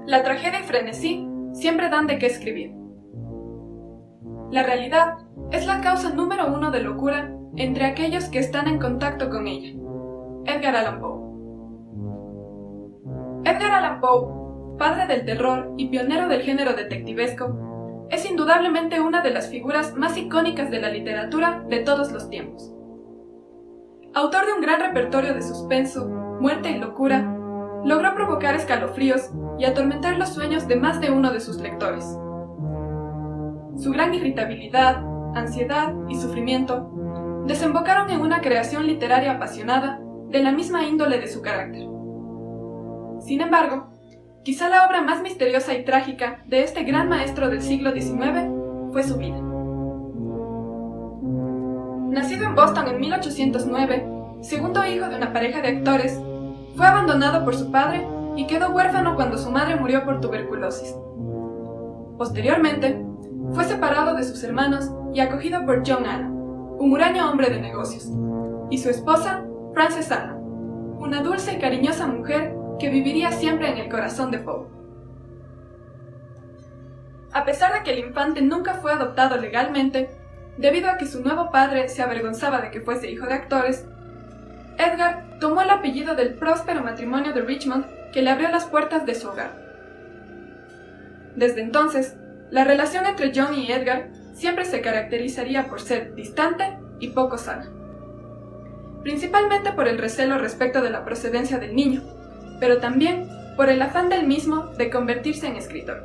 La tragedia y frenesí siempre dan de qué escribir. La realidad es la causa número 1 de locura entre aquellos que están en contacto con ella. Edgar Allan Poe. Edgar Allan Poe, padre del terror y pionero del género detectivesco, es indudablemente una de las figuras más icónicas de la literatura de todos los tiempos. Autor de un gran repertorio de suspenso, muerte y locura, logró provocar escalofríos y atormentar los sueños de más de uno de sus lectores. Su gran irritabilidad, ansiedad y sufrimiento desembocaron en una creación literaria apasionada de la misma índole de su carácter. Sin embargo, quizá la obra más misteriosa y trágica de este gran maestro del siglo XIX fue su vida. Nacido en Boston en 1809, segundo hijo de una pareja de actores, fue abandonado por su padre y quedó huérfano cuando su madre murió por tuberculosis. Posteriormente, fue separado de sus hermanos y acogido por John Allan, un huraño hombre de negocios, y su esposa, Frances Allan, una dulce y cariñosa mujer que viviría siempre en el corazón de Poe. A pesar de que el infante nunca fue adoptado legalmente, debido a que su nuevo padre se avergonzaba de que fuese hijo de actores, Edgar tomó el apellido del próspero matrimonio de Richmond que le abrió las puertas de su hogar. Desde entonces, la relación entre John y Edgar siempre se caracterizaría por ser distante y poco sana. Principalmente por el recelo respecto de la procedencia del niño, pero también por el afán del mismo de convertirse en escritor.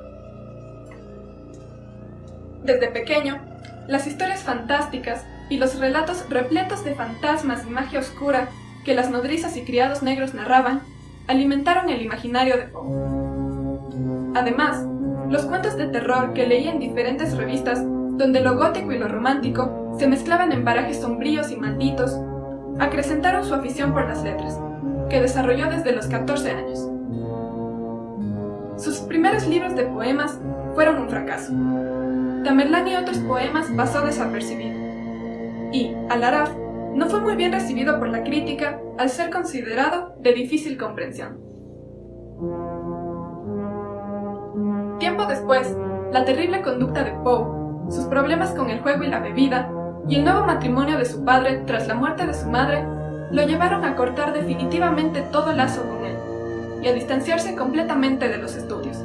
Desde pequeño, las historias fantásticas y los relatos repletos de fantasmas y magia oscura que las nodrizas y criados negros narraban alimentaron el imaginario de Poe. Además, los cuentos de terror que leía en diferentes revistas, donde lo gótico y lo romántico se mezclaban en parajes sombríos y malditos, acrecentaron su afición por las letras, que desarrolló desde los 14 años. Sus primeros libros de poemas fueron un fracaso. Tamerlán y otros poemas pasó desapercibido. Y, al Araf, no fue muy bien recibido por la crítica al ser considerado de difícil comprensión. Tiempo después, la terrible conducta de Poe, sus problemas con el juego y la bebida, y el nuevo matrimonio de su padre tras la muerte de su madre, lo llevaron a cortar definitivamente todo lazo con él, y a distanciarse completamente de los estudios.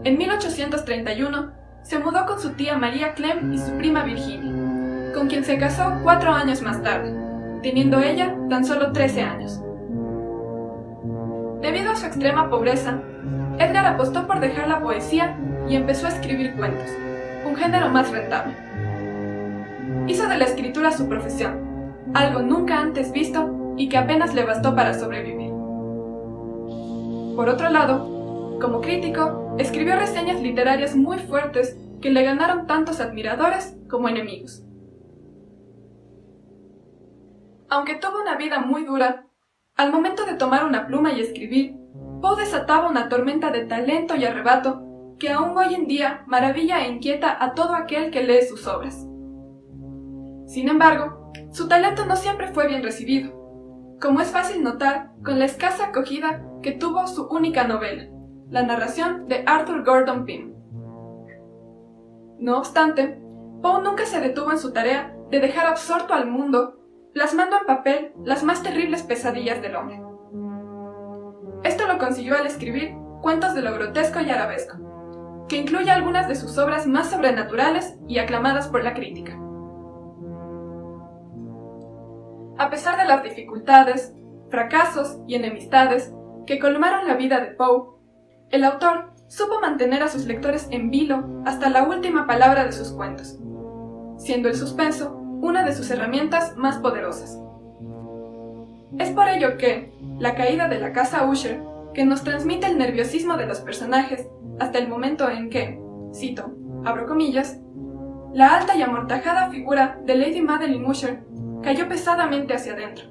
En 1831, se mudó con su tía María Clem y su prima Virginia, con quien se casó 4 años más tarde, teniendo ella tan solo 13 años. Debido a su extrema pobreza, Edgar apostó por dejar la poesía y empezó a escribir cuentos, un género más rentable. Hizo de la escritura su profesión, algo nunca antes visto y que apenas le bastó para sobrevivir. Por otro lado, como crítico, escribió reseñas literarias muy fuertes que le ganaron tantos admiradores como enemigos. Aunque tuvo una vida muy dura, al momento de tomar una pluma y escribir, Poe desataba una tormenta de talento y arrebato que aún hoy en día maravilla e inquieta a todo aquel que lee sus obras. Sin embargo, su talento no siempre fue bien recibido, como es fácil notar con la escasa acogida que tuvo su única novela, la narración de Arthur Gordon Pym. No obstante, Poe nunca se detuvo en su tarea de dejar absorto al mundo, plasmando en papel las más terribles pesadillas del hombre. Esto lo consiguió al escribir Cuentos de lo grotesco y arabesco, que incluye algunas de sus obras más sobrenaturales y aclamadas por la crítica. A pesar de las dificultades, fracasos y enemistades que colmaron la vida de Poe, el autor supo mantener a sus lectores en vilo hasta la última palabra de sus cuentos, siendo el suspenso una de sus herramientas más poderosas. Es por ello que La caída de la casa Usher, que nos transmite el nerviosismo de los personajes hasta el momento en que, cito, abro comillas, la alta y amortajada figura de Lady Madeline Usher cayó pesadamente hacia adentro,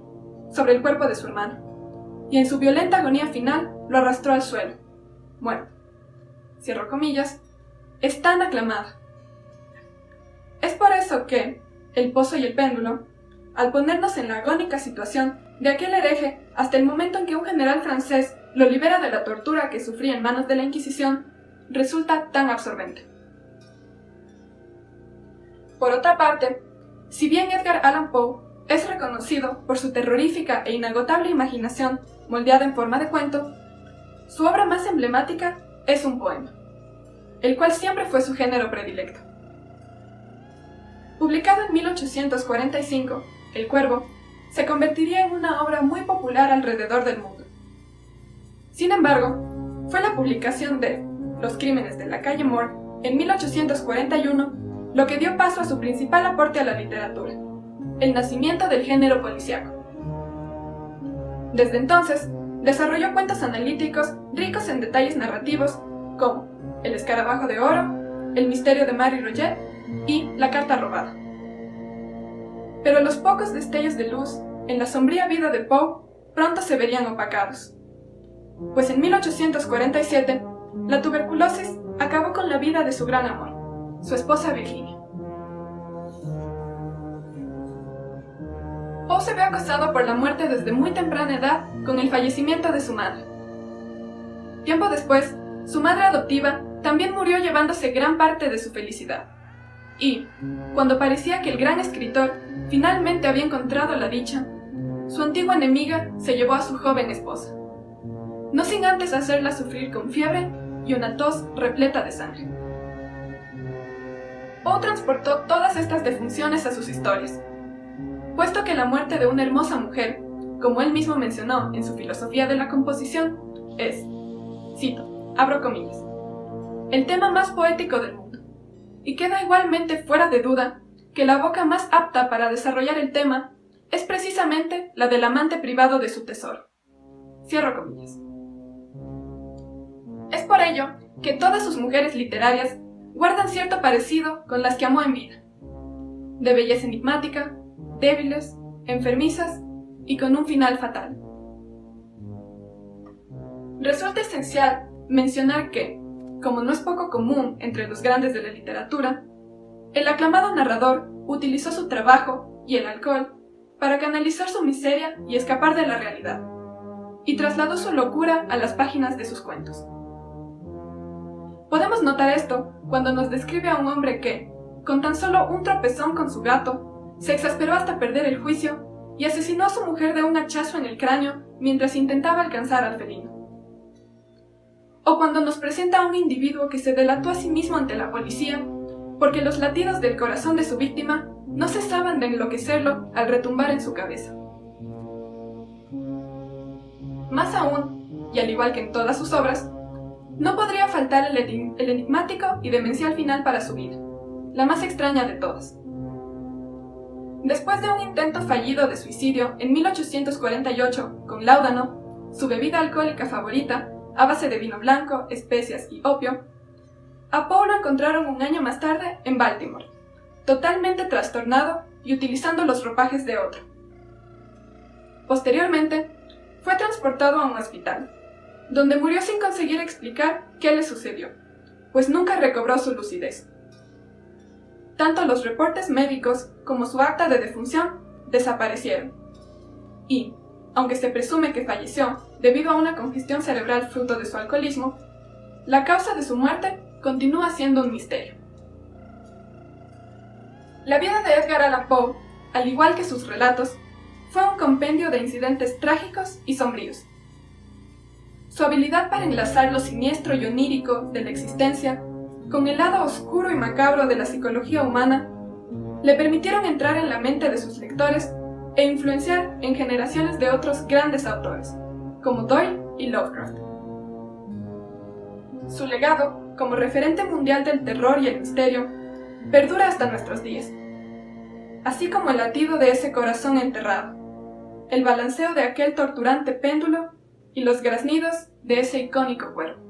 sobre el cuerpo de su hermano, y en su violenta agonía final lo arrastró al suelo, muerto. Cierro comillas, es tan aclamada. Es por eso que El pozo y el péndulo, al ponernos en la agónica situación de aquel hereje hasta el momento en que un general francés lo libera de la tortura que sufría en manos de la Inquisición, resulta tan absorbente. Por otra parte, si bien Edgar Allan Poe es reconocido por su terrorífica e inagotable imaginación moldeada en forma de cuento, su obra más emblemática es un poema, el cual siempre fue su género predilecto. Publicado en 1845, El Cuervo se convertiría en una obra muy popular alrededor del mundo. Sin embargo, fue la publicación de Los crímenes de la calle Moore en 1841 lo que dio paso a su principal aporte a la literatura, el nacimiento del género policíaco. Desde entonces, desarrolló cuentos analíticos ricos en detalles narrativos como El escarabajo de oro, El misterio de Mary Roget y La carta robada. Pero los pocos destellos de luz en la sombría vida de Poe pronto se verían opacados, pues en 1847 la tuberculosis acabó con la vida de su gran amor, su esposa Virginia. Poe se ve acosado por la muerte desde muy temprana edad con el fallecimiento de su madre. Tiempo después, su madre adoptiva también murió llevándose gran parte de su felicidad. Y, cuando parecía que el gran escritor finalmente había encontrado la dicha, su antigua enemiga se llevó a su joven esposa, no sin antes hacerla sufrir con fiebre y una tos repleta de sangre. Poe transportó todas estas defunciones a sus historias, puesto que la muerte de una hermosa mujer, como él mismo mencionó en su filosofía de la composición, es, cito, abro comillas, el tema más poético del mundo, y queda igualmente fuera de duda que la boca más apta para desarrollar el tema es precisamente la del amante privado de su tesoro. Cierro comillas. Es por ello que todas sus mujeres literarias guardan cierto parecido con las que amó en vida, de belleza enigmática, débiles, enfermizas y con un final fatal. Resulta esencial mencionar que, como no es poco común entre los grandes de la literatura, el aclamado narrador utilizó su trabajo y el alcohol para canalizar su miseria y escapar de la realidad, y trasladó su locura a las páginas de sus cuentos. Podemos notar esto cuando nos describe a un hombre que, con tan solo un tropezón con su gato, se exasperó hasta perder el juicio y asesinó a su mujer de un hachazo en el cráneo mientras intentaba alcanzar al felino. O cuando nos presenta a un individuo que se delató a sí mismo ante la policía porque los latidos del corazón de su víctima no cesaban de enloquecerlo al retumbar en su cabeza. Más aún, y al igual que en todas sus obras, no podría faltar el enigmático y demencial final para su vida, la más extraña de todas. Después de un intento fallido de suicidio en 1848 con láudano, su bebida alcohólica favorita, a base de vino blanco, especias y opio, a Poe lo encontraron un año más tarde en Baltimore, totalmente trastornado y utilizando los ropajes de otro. Posteriormente, fue transportado a un hospital, donde murió sin conseguir explicar qué le sucedió, pues nunca recobró su lucidez. Tanto los reportes médicos como su acta de defunción desaparecieron. Y, aunque se presume que falleció debido a una congestión cerebral fruto de su alcoholismo, la causa de su muerte continúa siendo un misterio. La vida de Edgar Allan Poe, al igual que sus relatos, fue un compendio de incidentes trágicos y sombríos. Su habilidad para enlazar lo siniestro y onírico de la existencia con el lado oscuro y macabro de la psicología humana le permitieron entrar en la mente de sus lectores e influenciar en generaciones de otros grandes autores, como Doyle y Lovecraft. Su legado, como referente mundial del terror y el misterio, perdura hasta nuestros días, así como el latido de ese corazón enterrado, el balanceo de aquel torturante péndulo y los graznidos de ese icónico cuervo.